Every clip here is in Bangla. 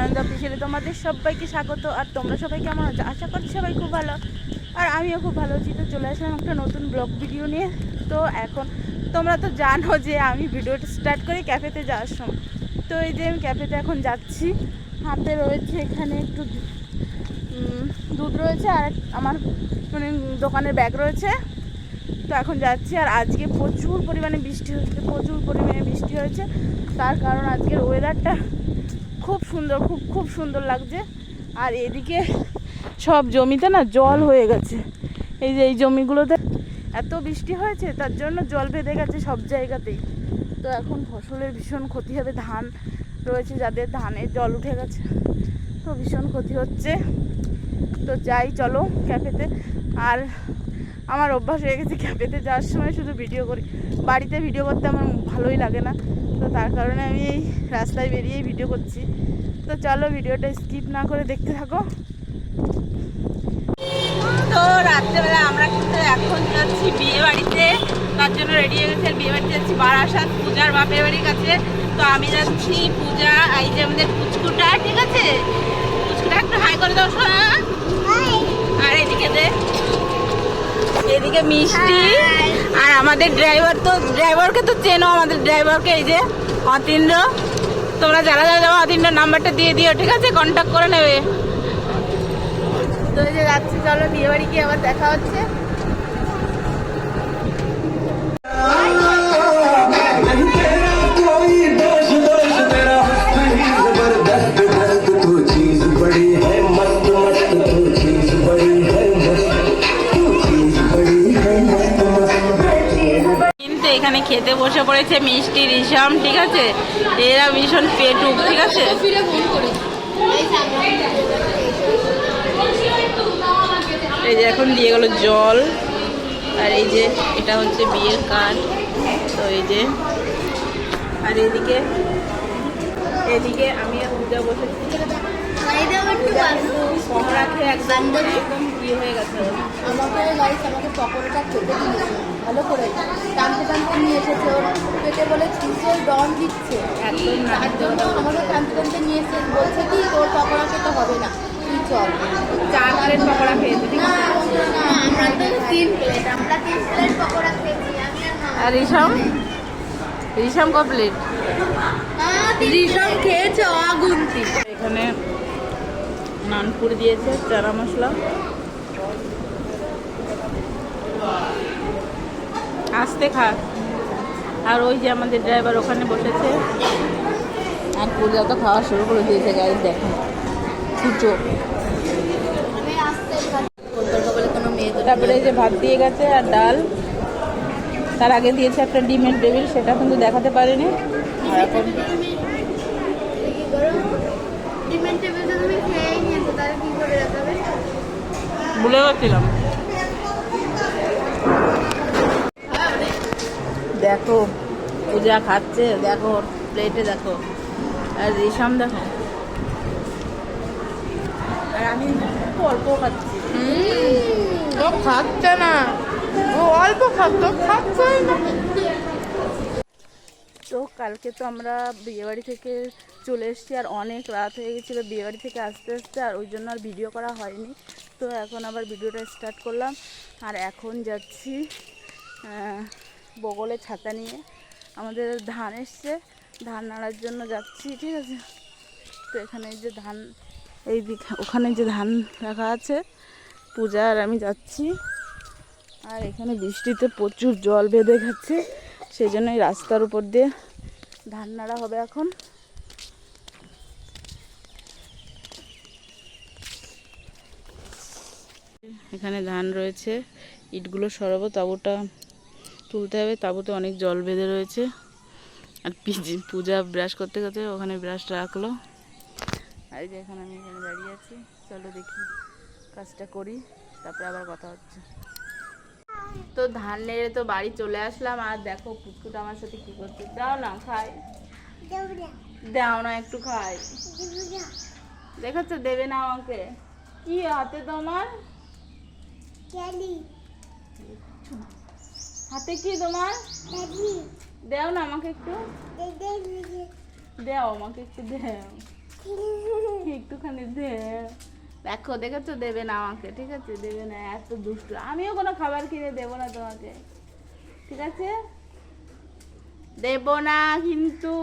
আনন্দ অফিসিয়ালে তোমাদের সবাইকে স্বাগত। আর তোমরা সবাই কেমন আছো? আশা করছি সবাই খুব ভালো, আর আমিও খুব ভালো আছি। তো চলে আসলাম একটা নতুন ব্লগ ভিডিও নিয়ে। তো এখন তোমরা তো জানো যে আমি ভিডিওটা স্টার্ট করি ক্যাফেতে যাওয়ার সময়। তো এই যে আমি ক্যাফেতে এখন যাচ্ছি, হাতে রয়েছে এখানে একটু দুধ রয়েছে, আর আমার মানে দোকানের ব্যাগ রয়েছে। তো এখন যাচ্ছি, আর আজকে প্রচুর পরিমাণে বৃষ্টি হয়েছে, প্রচুর পরিমাণে বৃষ্টি হয়েছে। তার কারণ আজকের ওয়েদারটা খুব সুন্দর, খুব সুন্দর লাগছে। আর এদিকে সব জমিতে না জল হয়ে গেছে, এই যে এই জমিগুলোতে এত বৃষ্টি হয়েছে তার জন্য জল বেঁধে গেছে সব জায়গাতেই। তো এখন ফসলের ভীষণ ক্ষতি হবে, ধান রয়েছে যাদের, ধানের জল উঠে গেছে, তো ভীষণ ক্ষতি হচ্ছে। তো যাই চলো ক্যাফেতে। আর আমার অভ্যাস হয়ে গেছে ক্যাফেতে যাওয়ার সময় শুধু ভিডিও করি, বাড়িতে ভিডিও করতে আমার ভালোই লাগে না। তো তার কারণে আমি এই রাস্তায় বেরিয়েই ভিডিও করছি। তো চলো ভিডিওটা স্কিপ না করে দেখতে থাকো। তো রাত্রেবেলা আমরা কিন্তু এখন যাচ্ছি বিয়ে বাড়িতে, তার জন্য রেডি হয়ে গেছে। বিয়ে বাড়িতে যাচ্ছি বারাসাত, পূজার বাপের বাড়ির কাছে। তো আমি যাচ্ছি, পূজা, এই যে আমাদের পুচকুটা, ঠিক আছে পুচকুটা একটু হাই করে দাও শোনা। আর এদিকে মিষ্টি, আর আমাদের ড্রাইভার, তো ড্রাইভারকে তো চেনো, আমাদের ড্রাইভারকে, এই যে অতীন্দ্র। তোমরা যারা যারা যাবো অতীন্দ্র নাম্বারটা দিয়ে দিও, ঠিক আছে, কন্ট্যাক্ট করে নেবে। তো এই যে যাচ্ছি, চলো বিয়ে বাড়ি গিয়ে আবার দেখা হচ্ছে। এখানে খেতে বসে পড়েছে মিষ্টি, রিশাম, ঠিক আছে, এরা ভীষণ পেটুক, ঠিক আছে। এই যে এখন দিয়ে গেল জল, আর এই যে এটা হচ্ছে বিয়ের কার্ড। তো এই যে, আর এদিকে আমি আর পূজা বসেছি, পকোড়া খেয়ে একদম বিয়ে হয়ে গেছে। আমাকে পকোড়াটা খেতে দিয়েছে ভালো করে, টানতে টানতে নিয়ে এসেছে, ওর পেটে বলে ছিঁচে ডন দিচ্ছে একদম, তার জন্য আমাকে টানতে টানতে নিয়ে এসে বলছে কি তোর পকোড়া খেতে হবে না, তুই চল। 4 প্লেট পকোড়া খেয়েছি, ঠিক আছে। আমরা তো 3 প্লেট, আমরা 3 প্লেট পকোড়া খেয়েছি। আর রিশাম ক প্লেট? রিশাম খেয়েছে অগুন্তি। এখানে নানপুর দিয়েছে, চানা মশলা, আস্তে খা। আর ওই যে আমাদের ড্রাইভার ওখানে বসেছে, আর পূজা তো খাওয়া শুরু করে দিয়েছে, গাইজ দেখো কুচো। তারপরে এই যে ভাত দিয়ে গেছে আর ডাল, তার আগে দিয়েছে একটা ডিমের টেবিল, সেটা কিন্তু দেখাতে পারিনি। আর এখন ভুলে গেছিলাম। দেখো পূজা খাচ্ছে, দেখো প্লেটে দেখো, আর রেশম দেখো, আর আমি অল্প খাচ্ছি। ও খাচ্ছে না, ও অল্প খাচ্ছে না। তো কালকে তো আমরা বিয়েবাড়ি থেকে চলে এসেছি, আর অনেক রাত হয়ে গেছিলো বিয়েবাড়ি থেকে আসতে আসতে, আর ওই জন্য আর ভিডিও করা হয়নি। তো এখন আবার ভিডিওটা স্টার্ট করলাম। আর এখন যাচ্ছি বগলে ছাতা নিয়ে, আমাদের ধান এসছে, ধান নাড়ার জন্য যাচ্ছি, ঠিক আছে। তো এখানে এই যে ধান, এই দিক ওখানে যে ধান রাখা আছে, পূজা আর আমি যাচ্ছি। আর এখানে বৃষ্টিতে প্রচুর জল বেঁধে গেছে, সেই জন্য এই রাস্তার উপর দিয়ে ধান নাড়া হবে এখন। এখানে ধান রয়েছে, ইটগুলো সরাবো, তাঁবুটা তুলতে হবে, তাঁবুতে অনেক জল বেঁধে রয়েছে। আর পূজা ব্রাশ করতে করতে ওখানে ব্রাশ রাখলো। আর এই যে এখানে আমি এখানে দাঁড়িয়ে আছি, চলো দেখি কাজটা করি, তারপরে আবার কথা হচ্ছে। তো ধান নেড়ে তো বাড়ি চলে আসলাম, আর দেখো পুচকুটা আমার সাথে কি করছে। দাও না খাই, দাও না একটু খাই, দেখাচ্ছে দেবে না আমাকে। কি হাতে তোমার? হাতে কি তোমার? দাও না আমাকে একটু, দাও আমাকে একটু, দাও। একটুখানি দে। দেখো দেখেছো, দেবে না আমাকে, ঠিক আছে? দেবে না, এত দুষ্টু। আমিও কোনো খাবার কিনে দেবো না তোমাকে, ঠিক আছে? দেবো না কিন্তু।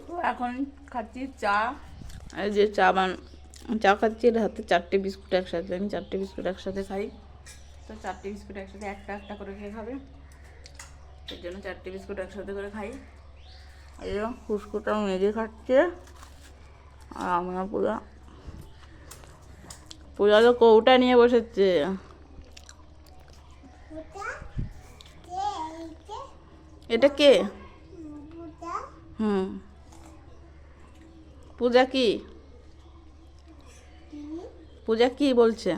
তো এখন খাচ্ছি চা। এই যে চা খাচ্ছি, এর হাতে 4টে বিস্কুট একসাথে। আমি 4টে বিস্কুট একসাথে খাই। তো 4টে বিস্কুট একসাথে একটা একটা করে খেয়ে খাবে, এর জন্য 4টে বিস্কুট একসাথে করে খাই। এই যে ফুসকুটা মেজে খাচ্ছে, আর আমার পূজা তো কৌটা নিয়ে বসেছে। এটা কে? হুম, পূজা কি বলছে?